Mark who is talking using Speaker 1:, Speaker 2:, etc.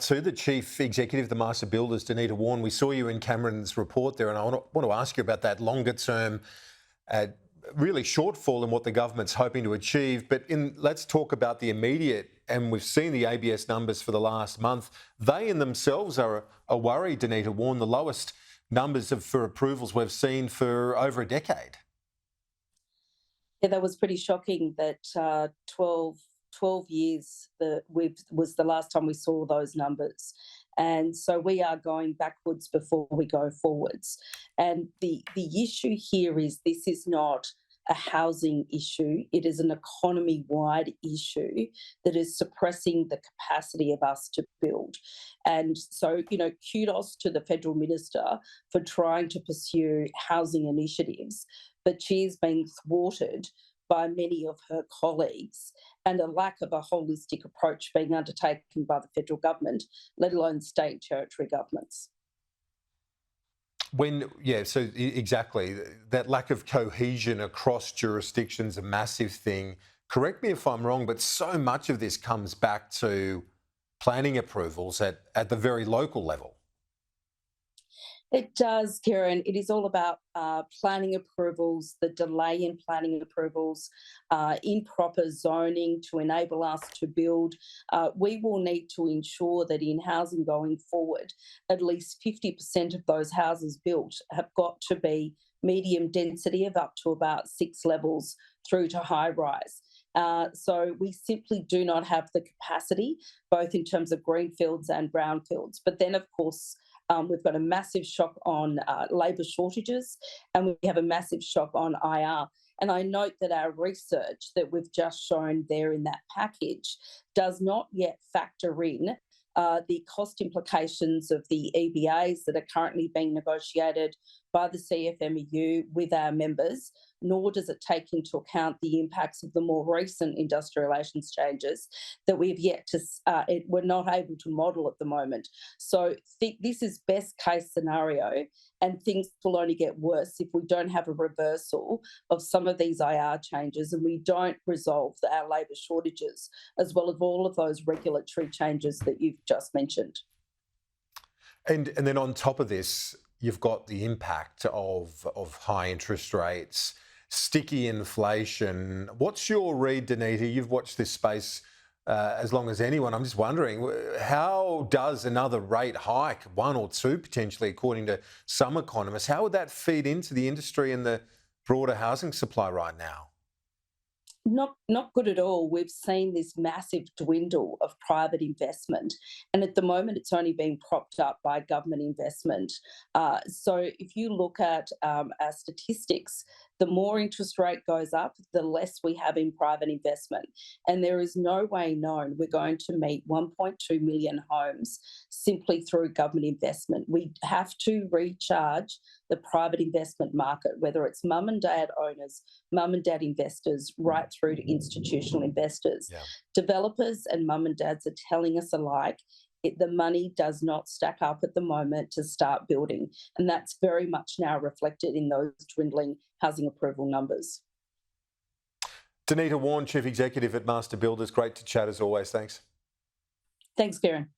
Speaker 1: To the Chief Executive of the Master Builders, Denita Wawn. We saw you in Cameron's report there, and I want to ask you about that longer term, uh, really shortfall in what the government's hoping to achieve. But let's talk about the immediate, and we've seen the ABS numbers for the last month. They in themselves are a worry, Denita Wawn, the lowest numbers for approvals we've seen for over a decade.
Speaker 2: Yeah, that was pretty shocking that 12 years was the last time we saw those numbers. And so we are going backwards before we go forwards. And the issue here is this is not a housing issue, it is an economy wide issue that is suppressing the capacity of us to build. And so, kudos to the federal minister for trying to pursue housing initiatives, but she is being thwarted by many of her colleagues and a lack of a holistic approach being undertaken by the federal government, let alone state and territory governments.
Speaker 1: Exactly. That lack of cohesion across jurisdictions, a massive thing. Correct me if I'm wrong, but so much of this comes back to planning approvals at the very local level.
Speaker 2: It does, Kieran. It is all about planning approvals, the delay in planning approvals, improper zoning to enable us to build. We will need to ensure that in housing going forward, at least 50% of those houses built have got to be medium density of up to about 6 levels through to high rise. So we simply do not have the capacity, both in terms of greenfields and brownfields. But then, of course, we've got a massive shock on labour shortages, and we have a massive shock on IR. And I note that our research that we've just shown there in that package does not yet factor in the cost implications of the EBAs that are currently being negotiated by the CFMEU with our members, nor does it take into account the impacts of the more recent industrial relations changes that we've yet to, we're not able to model at the moment. So this is best case scenario, and things will only get worse if we don't have a reversal of some of these IR changes and we don't resolve our labour shortages, as well as all of those regulatory changes that you've just mentioned.
Speaker 1: And then on top of this, you've got the impact of high interest rates, sticky inflation. What's your read, Denita? You've watched this space as long as anyone. I'm just wondering, how does another rate hike, one or two potentially, according to some economists, how would that feed into the industry and the broader housing supply right now?
Speaker 2: Not good at all. We've seen this massive dwindle of private investment, and at the moment it's only being propped up by government investment. So if you look at our statistics, the more interest rate goes up, the less we have in private investment. And there is no way known we're going to meet 1.2 million homes simply through government investment. We have to recharge the private investment market, whether it's mum and dad owners, mum and dad investors, right through to institutional investors.
Speaker 1: Yeah.
Speaker 2: Developers and mum and dads are telling us alike the money does not stack up at the moment to start building. And that's very much now reflected in those dwindling housing approval numbers.
Speaker 1: Denita Wawn, Chief Executive at Master Builders. Great to chat as always. Thanks.
Speaker 2: Thanks, Kieran.